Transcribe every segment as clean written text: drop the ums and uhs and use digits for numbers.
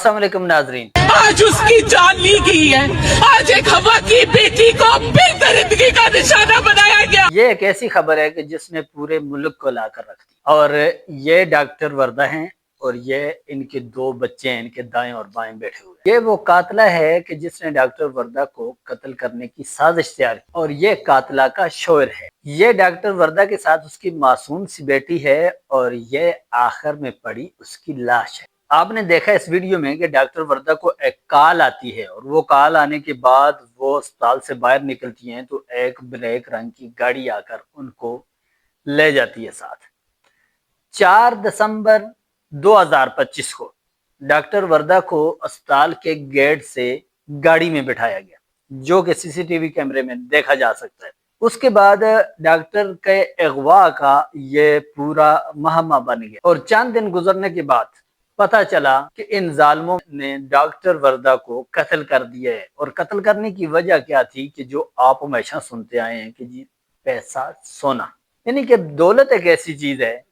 अस्सलाम वालेकुम नाजरीन। आज उसकी जान ली गई है। आज एक हवा की बेटी को बेदर्दगी का निशाना बनाया गया। ये एक ऐसी खबर है कि जिसने पूरे मुल्क को लाकर रख दी। और ये डॉक्टर वर्दा हैं और ये इनके दो बच्चे हैं, इनके दाएं और बाएं बैठे हुए। ये वो कातला है कि जिसने डॉक्टर वर्दा को कत्ल करने की साजिश तैयार की और ये कातला का शोर है। ये डॉक्टर वर्दा के साथ उसकी मासूम सी बेटी है और ये आखिर में पड़ी उसकी लाश है। आपने देखा इस वीडियो में कि डॉक्टर वर्दा को एक कॉल आती है और वो कॉल आने के बाद वो अस्पताल से बाहर निकलती हैं तो एक ब्लैक रंग की गाड़ी आकर उनको ले जाती है साथ। 4 दिसंबर 2025 को डॉक्टर वर्दा को अस्पताल के गेट से गाड़ी में बिठाया गया, जो कि सीसीटीवी कैमरे में देखा जा सकता है। उसके बाद डॉक्टर के अगवा का ये पूरा महामा बन गया और चंद दिन गुजरने के बाद पता चला कि इन जालिमों ने डॉक्टर वर्दा को कत्ल कर दिया है। और कत्ल करने की वजह क्या थी कि जो आप हमेशा सुनते आए हैं कि जी पैसा सोना, यानी कि दौलत एक ऐसी चीज है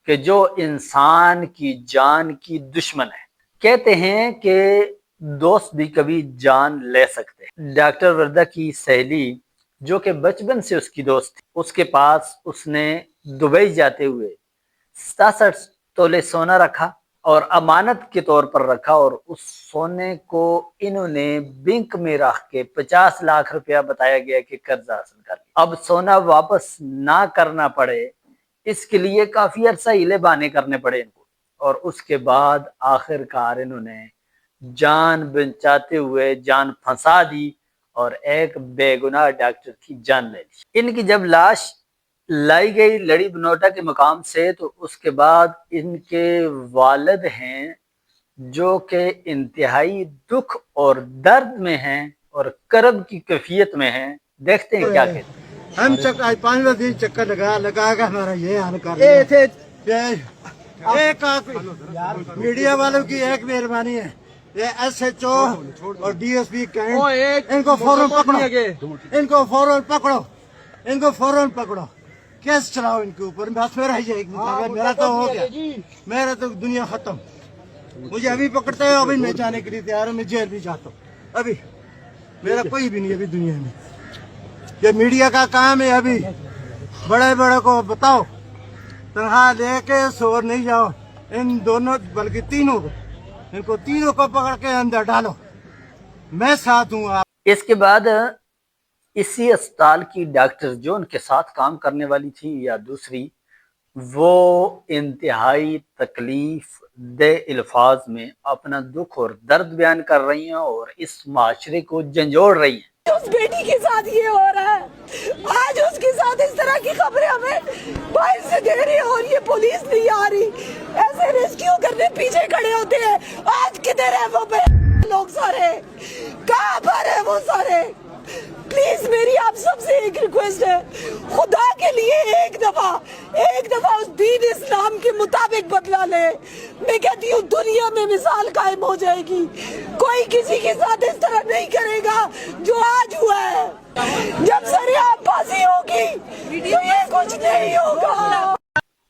कि जो इंसान की जान की दुश्मन है। कहते हैं कि दोस्त भी कभी जान ले सकते हैं। डॉक्टर वर्दा की सहेली जो कि बचपन से उसकी दोस्त थी, उसके पास उसने दुबई जाते हुए 67 तोले सोना रखा और अमानत के तौर पर रखा और उस सोने को इन्होंने बैंक में रख के 50 लाख रुपया बताया गया कि कर्जा हासिल कर लिया। अब सोना वापस ना करना पड़े इसके लिए काफी अरसा हीले बहाने करने पड़े इनको और उसके बाद आखिरकार इन्होंने जान बचाते हुए जान फंसा दी और एक बेगुनाह डॉक्टर की जान ले ली। इनकी जब लाश लाई गई लड़ी बनोटा के मकाम से तो उसके बाद इनके वालिद हैं जो कि इंतहाई दुख और दर्द में हैं और करब की कैफियत में हैं। देखते हैं क्या कहते हैं। हम चक्कर 5 दिन चक्कर लगा हमारा ये हाल कर मीडिया वालों की एक मेहरबानी है, ये SHO और DSP कैंट इनको फौरन पकड़ो, इनको फौरन पकड़ो, इनको फौरन पकड़ो, केस चलाओ इनके ऊपर। बस मेरा ही एक मुताबिक मेरा तो हो गया, मेरा तो दुनिया खत्म। मुझे अभी पकड़ते हो अभी मैं जाने के लिए तैयार हूँ, मैं जेल भी जाता हूँ। अभी मेरा कोई भी नहीं अभी दुनिया में। ये मीडिया का काम है, अभी बड़े बड़े को बताओ तनख्वाह लेके सोर नहीं जाओ, इन दोनों बल्कि तीनों को, इनको तीनों को पकड़ के अंदर डालो, मैं साथ हूँ। आप इसके बाद इसी अस्पताल की डॉक्टर जो उनके साथ काम करने वाली थी या दूसरी, वो इंतहाई तकलीफ दे अल्फाज में अपना दुख और दर्द बयान कर रही हैं और इस माशरे को झंझोड़ रही हैं। उस बेटी के साथ ये हो रहा है, आज उसके साथ इस तरह की खबरें हमें बाहर से दे रही है और ये पुलिस नहीं आ रही, ऐसे रेस्क्यू करने पीछे खड़े होते हैं। आज किधर है वो लोग सारे, कहाँ पर है वो सारे? प्लीज मेरी आप सबसे एक रिक्वेस्ट है, खुदा के लिए एक दफा उस दीन इस्लाम के मुताबिक बदला ले। मैं कहती हूँ दुनिया में मिसाल कायम हो जाएगी, कोई किसी के साथ इस तरह नहीं करेगा जो आज हुआ है। जब सरेआम फांसी होगी तो ये कुछ नहीं होगा।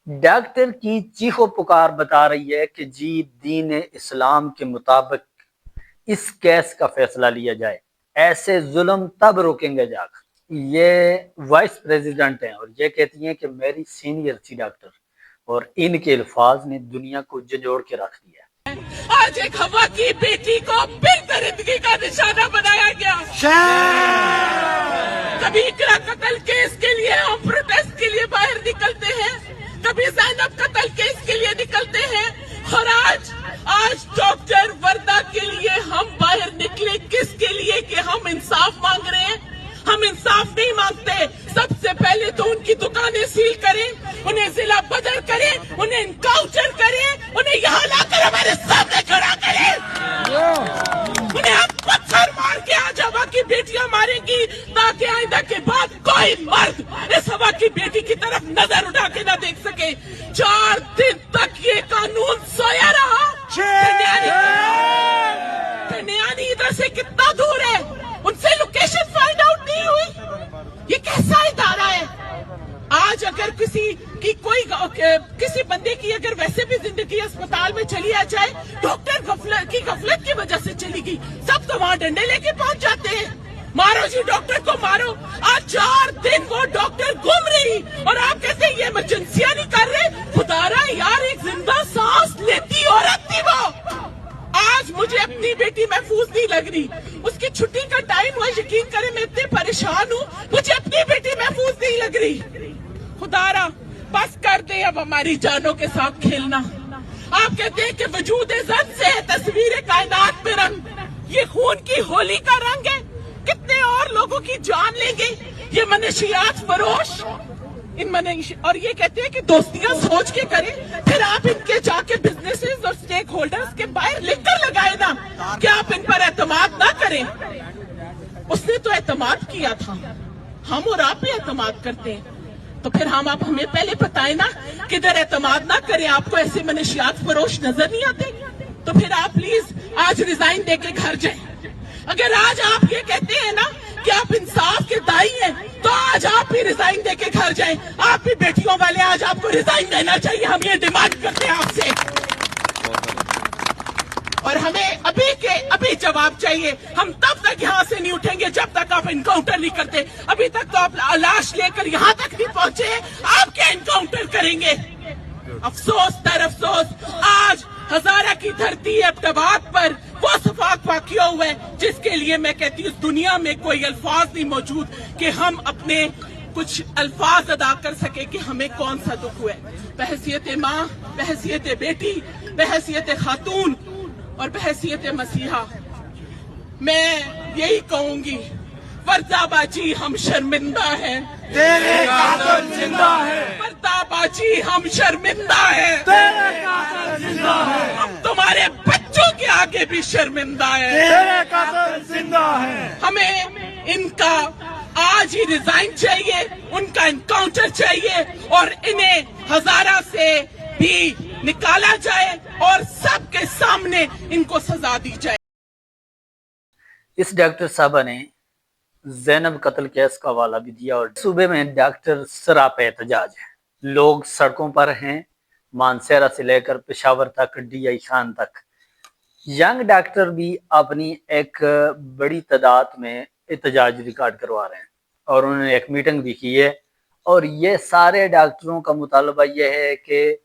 डॉक्टर की चीखो पुकार बता रही है कि जी दीन इस्लाम के मुताबिक इस केस का फैसला लिया जाए, ऐसे जुल्म तब रोकेंगे जाकर। ये वाइस प्रेसिडेंट हैं और ये कहती हैं कि मेरी सीनियर थी डॉक्टर और इनके अल्फाज ने दुनिया को झंझोड़ के रख दिया। आज एक हवा की बेटी को बेदर्दगी का निशाना बनाया गया। कभी इकरा कत्ल केस के लिए हम प्रोटेस्ट के लिए बाहर निकलते हैं, कभी ज़ैनब कत्ल केस के लिए निकलते हैं और आज डॉक्टर वर्दा के लिए हम बाहर निकले किसके लिए कि हम इंसाफ मांग रहे हैं। हम इंसाफ नहीं मांगते, सबसे पहले तो उनकी दुकानें सील करें, उन्हें जिला बदल करें, उन्हें इनकाउंटर करें, उन्हें यहाँ लाकर हमारे सामने खड़ा करें, उन्हें हम पत्थर मार के आज हवा की बेटियां मारेंगी ताकि आइंदा के बाद कोई मर्द इस हवा की बेटी की तरफ नजर उठा के न देख सके। 4 दिन तक ये कानून सोया रहा। कन्यानी इधर से कितना दूर है, उनसे लोकेशन फाइंड आउट नहीं हुई। ये कैसा इदारा है? आज अगर किसी कि कोई किसी बंदे की अगर वैसे भी जिंदगी अस्पताल में चली आ जाए, डॉक्टर गफलत की वजह से चली गई, सब तो वहाँ डंडे लेके पहुंच जाते हैं, मारो जी डॉक्टर को मारो। आज 4 दिन वो डॉक्टर घूम रही और आप कहते हैं ये इमरजेंसियां नहीं कर रहे। खुदारा यार, एक जिंदा सांस लेती औरत थी वो। आज मुझे अपनी बेटी महफूज नहीं लग रही, उसकी छुट्टी का टाइम हुआ, यकीन करें मैं इतने परेशान हूँ, मुझे अपनी बेटी महफूज नहीं लग रही। खुदारा बस कर दे अब हमारी जानों के साथ खेलना। आप कहते हैं कि वजूद जन से है तस्वीर कायनात में रंग, ये खून की होली का रंग है, कितने और लोगों की जान लेंगे ये मनशियात फरोश और ये कहते हैं कि दोस्तियां सोच के करें, फिर आप इनके जाके बिजनेसेस और स्टेक होल्डर्स के बाहर लिखकर लगाए ना कि आप इन पर एतमाद ना करें। उसने तो एतमाद किया था, हम और आप भी एतमाद करते हैं, तो फिर हम आप हमें पहले बताएं ना किधर एतमाद ना करें। आपको ऐसे मनशियात फरोश नजर नहीं आते? तो फिर आप प्लीज आज रिजाइन देके घर जाएं। अगर आज आप ये कहते हैं ना कि आप इंसाफ के दाई हैं, तो आज आप भी रिजाइन देके घर जाएं। आप भी बेटियों वाले, आज आपको रिजाइन देना चाहिए, हम ये डिमांड करते हैं आपसे। और हमें अभी के अभी जवाब चाहिए। हम तब तक यहाँ से नहीं उठेंगे जब तक आप इनकाउंटर नहीं करते। अभी तक तो आप लाश लेकर यहाँ तक नहीं पहुंचे, आप क्या इनकाउंटर करेंगे? अफसोस दर अफसोस, आज हजारा की धरती अब्टाबाद पर वो सफाक वाक़िया हुआ है जिसके लिए मैं कहती हूँ दुनिया में कोई अल्फाज नहीं मौजूद कि हम अपने कुछ अल्फाज अदा कर सके कि हमें कौन सा दुख हुआ है। बहैसियत माँ, बहैसियत बेटी, बहैसियत खातून और बहैसियत मसीहा मैं यही कहूंगी, वर्दाबाजी हम शर्मिंदा हैं, तेरे कातिल जिंदा है, वर्दाबाजी हम शर्मिंदा हैं, तेरे कातिल जिंदा है, हम तुम्हारे बच्चों के आगे भी शर्मिंदा हैं, तेरे कातिल जिंदा है। हमें इनका आज ही रिजाइन चाहिए, उनका एनकाउंटर चाहिए और इन्हें हजारा से भी निकाला जाए और सबके सामने इनको सजा दी जाए। इस डॉक्टर साहबा ने जैनब कत्ल केस का हवाला भी दिया और सूबे में डॉक्टर सरापा एहतजाज है। लोग सड़कों पर हैं, मानसेरा से लेकर पेशावर तक, DI खान तक। यंग डॉक्टर भी अपनी एक बड़ी तादाद में एहतजाज रिकॉर्ड करवा रहे हैं और उन्होंने एक मीटिंग भी की है और ये सारे डॉक्टरों का मुतालबा यह है कि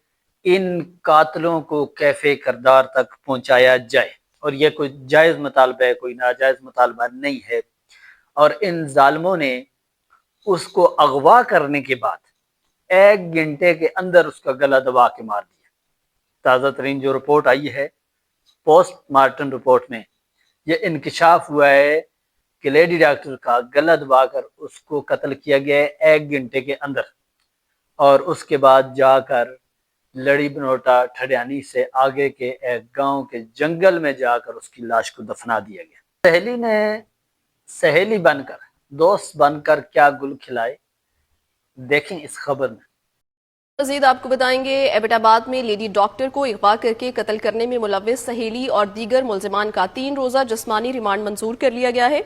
इन कातलों को कैफे करदार तक पहुंचाया जाए और ये कोई जायज़ मुतालबा है, कोई नाजायज़ मुतालबा नहीं है। और इन जालिमों ने उसको अगवा करने के बाद 1 घंटे के अंदर उसका गला दबा के मार दिया। ताज़ा तरीन जो रिपोर्ट आई है पोस्टमार्टम रिपोर्ट में ये इंकशाफ हुआ है कि लेडी डॉक्टर का गला दबाकर उसको कत्ल किया गया है 1 घंटे के अंदर और उसके बाद जाकर लड़ी बनोटा ठडियानी से आगे के एक गांव के जंगल में जाकर उसकी लाश को दफना दिया गया। सहेली ने सहेली बनकर, दोस्त बनकर क्या गुल खिलाए, देखें इस खबर में। मज़ीद आपको बताएंगे, एबटाबाद में लेडी डॉक्टर को अगवा करके कत्ल करने में मुलव्विस सहेली और दीगर मुलजिमान का 3 रोज़ा जिस्मानी रिमांड मंजूर कर लिया गया है।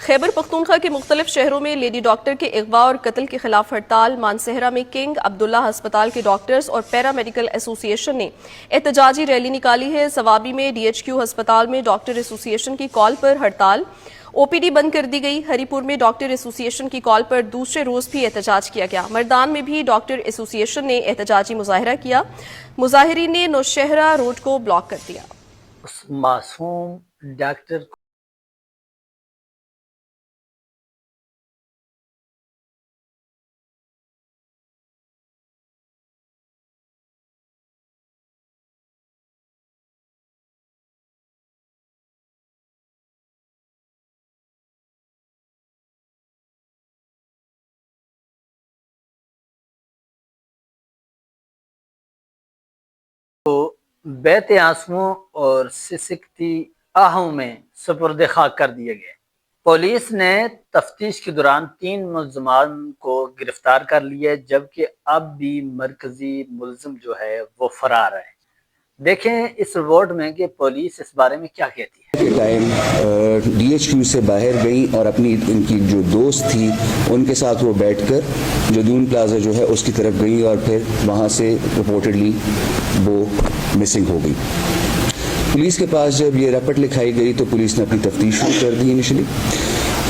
खैबर पख्तूनख्वा के मुख्तलिफ शहरों में लेडी डॉक्टर के अगवा और कत्ल के खिलाफ हड़ताल। मानसहरा में किंग अब्दुल्ला अस्पताल के डॉक्टर्स और पैरा मेडिकल एसोसिएशन ने एहतजाजी रैली निकाली है। सवाबी में DHQ अस्पताल में डॉक्टर एसोसिएशन की कॉल पर हड़ताल, OPD बंद कर दी गई। हरीपुर में डॉक्टर एसोसिएशन की कॉल पर दूसरे रोज भी एहतजाज किया गया। मर्दान में भी डॉक्टर एसोसिएशन ने एहतजाजी मुजाहिरा किया। मुजाहिरीन ने नौशहरा रोड को ब्लॉक कर दिया। उस मासूम डॉक्टर बैत आंसुओं और सिसकती आहों में सुपुर्द खाक कर दिए गए। पुलिस ने तफ्तीश के दौरान 3 मुलजमान को गिरफ्तार कर लिया, जबकि अब भी मरकजी मुलजिम जो है वो फरार है। देखें इस रिपोर्ट में कि पुलिस इस बारे में क्या कहती है। के टाइम DHQ से बाहर गई और अपनी इनकी जो दोस्त थी उनके साथ वो बैठकर जदून प्लाजा जो है उसकी तरफ गई और फिर वहाँ से रिपोर्टेडली वो मिसिंग हो गई। पुलिस के पास जब ये रपट लिखाई गई तो पुलिस ने अपनी तफ्तीश शुरू कर दी इनिशियली,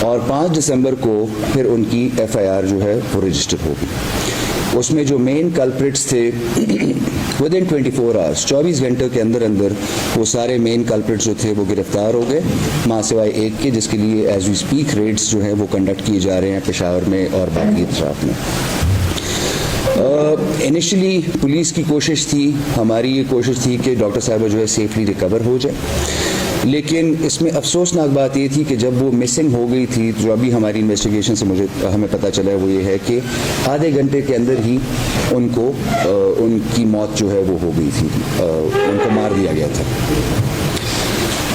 और 5 दिसंबर को फिर उनकी FIR जो है वो रजिस्टर हो गई। उसमें जो मेन कल्प्रिट्स थे विदिन 24 आवर्स 24 घंटे के अंदर अंदर वो सारे मेन कल्प्रिट्स जो थे वो गिरफ्तार हो गए, मां सिवाय एक के, जिसके लिए एज वी स्पीक रेड्स जो हैं वो कंडक्ट किए जा रहे हैं पेशावर में और बाकी अतराफ में। इनिशियली पुलिस की कोशिश थी, हमारी ये कोशिश थी कि डॉक्टर साहिबा जो है सेफली रिकवर हो जाए, लेकिन इसमें अफसोसनाक बात ये थी कि जब वो मिसिंग हो गई थी, जो अभी हमारी इन्वेस्टिगेशन से हमें पता चला है वो ये है कि आधे घंटे के अंदर ही उनकी मौत जो है वो हो गई थी, उनको मार दिया गया था।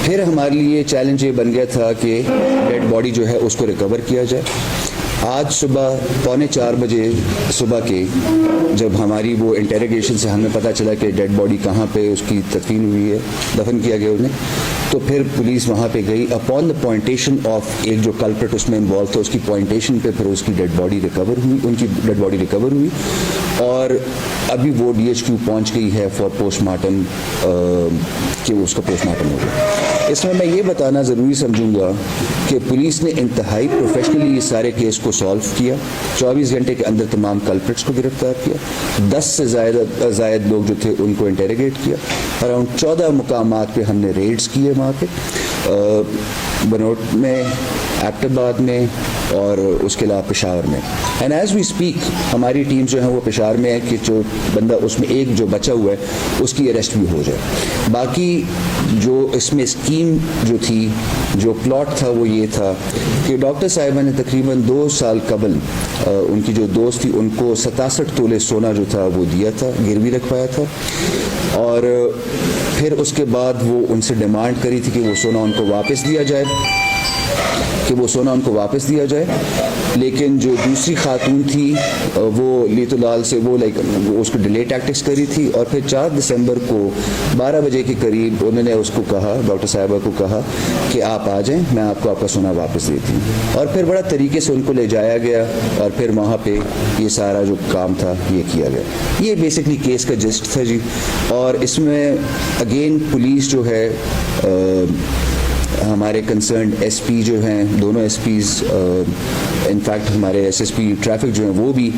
फिर हमारे लिए चैलेंज ये बन गया था कि डेड बॉडी जो है उसको रिकवर किया जाए। आज सुबह 3:45 बजे सुबह के जब हमारी वो इंटेरोगेशन से हमें पता चला कि डेड बॉडी कहाँ पे उसकी तदफीन हुई है, दफन किया गया उन्हें, तो फिर पुलिस वहाँ पे गई। अपॉन द पॉइंटेशन ऑफ एक जो कल्प्रिट उसमें इन्वॉल्व था उसकी पॉइंटेशन पे फिर उसकी डेड बॉडी रिकवर हुई, उनकी डेड बॉडी रिकवर हुई, और अभी वो DHQ पहुँच गई है फॉर पोस्टमार्टम, कि उसका पोस्टमार्टम हो गया। इसमें मैं ये बताना ज़रूरी समझूंगा कि पुलिस ने इंतहाई प्रोफेशनली इस सारे केस को सॉल्व किया। 24 घंटे के अंदर तमाम कल्प्रिट्स को गिरफ्तार किया, 10 से ज़ायद लोग जो थे उनको इंटेरोगेट किया, अराउंड 14 मुकामात पे हमने रेड्स किए वहाँ पे, बनोट में, एबटाबाद में और उसके अलावा पेशावर में। एंड एज वी स्पीक हमारी टीम जो है वो पेशावर में है कि जो बंदा उसमें एक जो बचा हुआ है उसकी अरेस्ट भी हो जाए। बाकी जो इसमें स्कीम जो थी, जो प्लॉट था वो ये था कि डॉक्टर साहिबा ने तकरीबन 2 साल कबल उनकी जो दोस्त थी उनको 67 तोले सोना जो था वो दिया था, गिरवी रखवाया था, और फिर उसके बाद वो उनसे डिमांड करी थी कि वो सोना उनको वापस दिया जाए, लेकिन जो दूसरी खातून थी वो लीतुलाल से वो उसको डिले टैक्टिक्स करी थी, और फिर 4 दिसंबर को 12 बजे के करीब उन्होंने उसको कहा, डॉक्टर साहिबा को कहा कि आप आ जाएं, मैं आपको आपका सोना वापस देती हूँ, और फिर बड़ा तरीके से उनको ले जाया गया और फिर वहाँ पे ये सारा जो काम था ये किया गया। ये बेसिकली केस का जिस्ट था जी। और इसमें अगेन पुलिस जो है हमारे कंसर्न SP जो हैं, दोनों SPs, इनफैक्ट हमारे SSP ट्रैफिक जो हैं वो भी,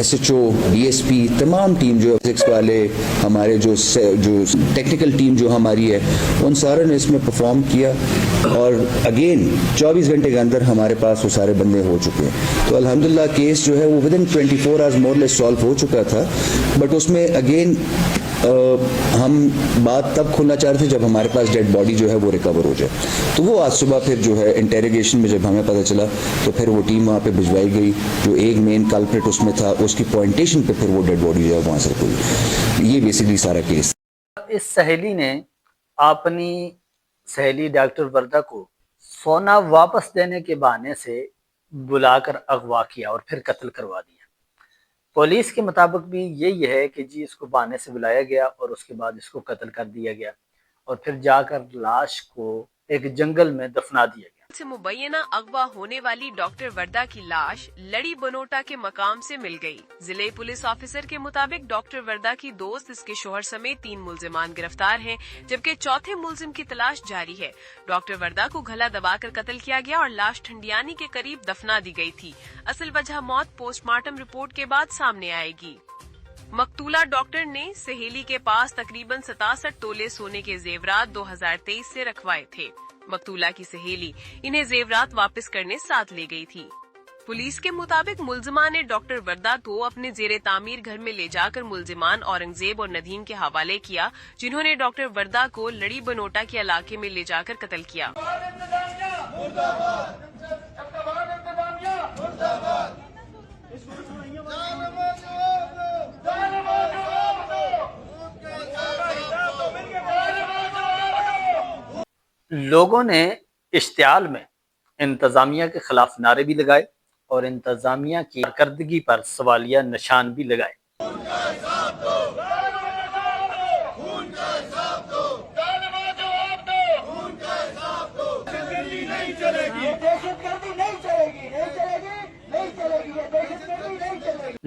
SHO, DSP, तमाम टीम जो फिजिक्स वाले, हमारे जो टेक्निकल टीम जो हमारी है, उन सारों ने इसमें परफॉर्म किया, और अगेन 24 घंटे के अंदर हमारे पास वो सारे बंदे हो चुके हैं। तो अल्हम्दुलिल्लाह केस जो है वो within 24 hours more less solve हो चुका था, बट उसमें अगेन हम बात तब खोलना चाह रहे थे जब हमारे पास डेड बॉडी जो है वो रिकवर हो जाए। तो वो आज सुबह फिर जो है इंटेरोगेशन में जब हमें पता चला तो फिर वो टीम वहाँ पे भिजवाई गई, जो एक मेन कल्प्रिट उसमें था उसकी पॉइंटेशन पे फिर वो डेड बॉडी जो है वहाँ से रिकवर। ये बेसिकली सारा केस। इस सहेली ने अपनी सहेली डॉक्टर वर्दा को सोना वापस देने के बहाने से बुलाकर अगवा किया और फिर कत्ल करवा दिया। पुलिस के मुताबिक भी यही है कि जी इसको बहाने से बुलाया गया और उसके बाद इसको कत्ल कर दिया गया और फिर जाकर लाश को एक जंगल में दफना दिया गया। से मुबैना अगवा होने वाली डॉक्टर वर्दा की लाश लड़ी बनोटा के मकाम से मिल गई। जिले पुलिस ऑफिसर के मुताबिक डॉक्टर वर्दा की दोस्त, इसके शोहर समेत 3 मुल्जिमान गिरफ्तार हैं, जबकि चौथे मुल्जिम की तलाश जारी है। डॉक्टर वर्दा को गला दबाकर कत्ल किया गया और लाश ठंडियानी के करीब दफना दी गई थी। असल वजह मौत पोस्टमार्टम रिपोर्ट के बाद सामने आएगी। मकतूला डॉक्टर ने सहेली के पास तकरीबन 67 तोले सोने के जेवरात 2023 से रखवाए थे। मकतूला की सहेली इन्हें जेवरात वापस करने साथ ले गई थी। पुलिस के मुताबिक मुल्जिमा ने डॉक्टर वर्दा को अपने जेरे तामीर घर में ले जाकर मुल्जिमान औरंगजेब और नदीम के हवाले किया, जिन्होंने डॉक्टर वर्दा को लड़ी बनोटा के इलाके में ले जाकर कत्ल किया। लोगों ने इश्तियाल में इंतजामिया के खिलाफ नारे भी लगाए और इंतजामिया की कारकर्दगी पर सवालिया निशान भी लगाए।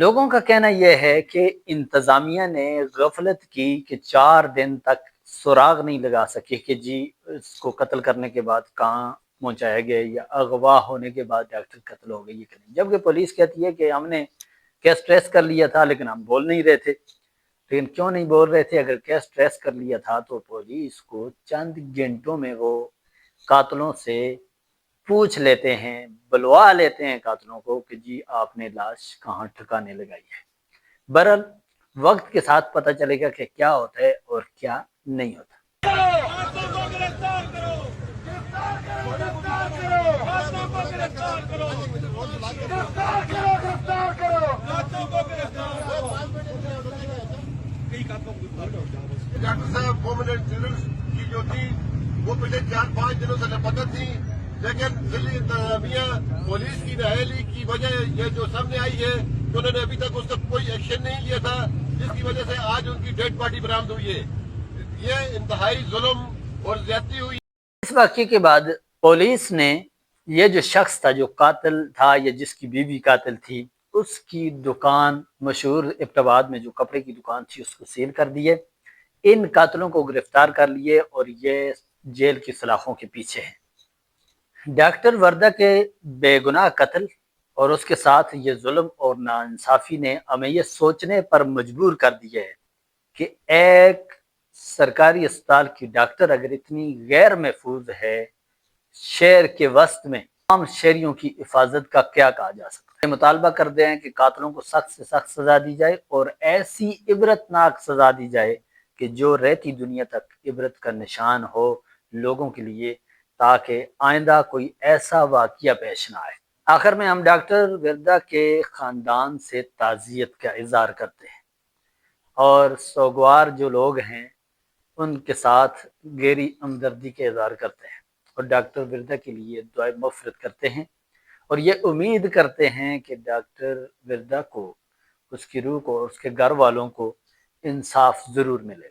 लोगों का कहना यह है कि इंतजामिया ने गफलत की कि 4 दिन तक सुराग नहीं लगा सके कि जी इसको कत्ल करने के बाद कहाँ पहुंचाया गया, या अगवा होने के बाद डॉक्टर कत्ल हो गई ये कहीं। जबकि पुलिस कहती है कि हमने केस ट्रेस कर लिया था लेकिन हम बोल नहीं रहे थे। लेकिन क्यों नहीं बोल रहे थे? अगर केस ट्रेस कर लिया था तो पुलिस को चंद घंटों में वो कातलों से पूछ लेते हैं, बुलवा लेते हैं कातलों को कि जी आपने लाश कहाँ ठिकाने लगाई है। बहरहाल वक्त के साथ पता चलेगा कि क्या होता है और क्या नहीं होता। डॉक्टर साहब वुमेन एंड चिल्ड्रंस की जो थी वो पिछले 4-5 दिनों से लापता थी, लेकिन दिल्ली इंतजामिया पुलिस की नाअहली की वजह ये जो सामने आई है कि उन्होंने अभी तक उस पर कोई एक्शन नहीं लिया था, जिसकी वजह से आज उनकी डेड बॉडी बरामद हुई है। ये इंतहाई जुल्म और ज्यादती हुई। इस वाक़ये के बाद पुलिस ने ये जो शख्स था जो कातिल था या जिसकी बीवी कातिल थी, उसकी दुकान मशहूर एबटाबाद में जो कपड़े की दुकान थी उसको सील कर दिए। इन कातिलों को गिरफ्तार कर लिए और ये जेल की सलाखों के पीछे हैं। डॉक्टर वर्दा के बेगुनाह कत्ल और उसके साथ ये जुल्म और नाइंसाफ़ी ने हमें ये सोचने पर मजबूर कर दिया है कि एक सरकारी अस्पताल की डॉक्टर अगर इतनी गैर महफूज है शहर के वस्त में, आम शहरियों की हिफाजत का क्या कहा जा सकता है। मुतालबा करते हैं कि कातिलों को सख्त से सख्त सजा दी जाए और ऐसी इबरतनाक सजा दी जाए कि जो रहती दुनिया तक इबरत का निशान हो लोगों के लिए, ताकि आइंदा कोई ऐसा वाक़या पेश ना आए। आखिर में हम डॉक्टर वर्दा के ख़ानदान से ताज़ियत का इज़हार करते हैं और सोगवार जो लोग हैं उनके साथ गहरी हमदर्दी का इज़हार करते हैं और डॉक्टर वर्दा के लिए दुआए मग़फ़िरत करते हैं और ये उम्मीद करते हैं कि डॉक्टर वर्दा को, उसकी रूह को और उसके घर वालों को इंसाफ ज़रूर मिलेगा।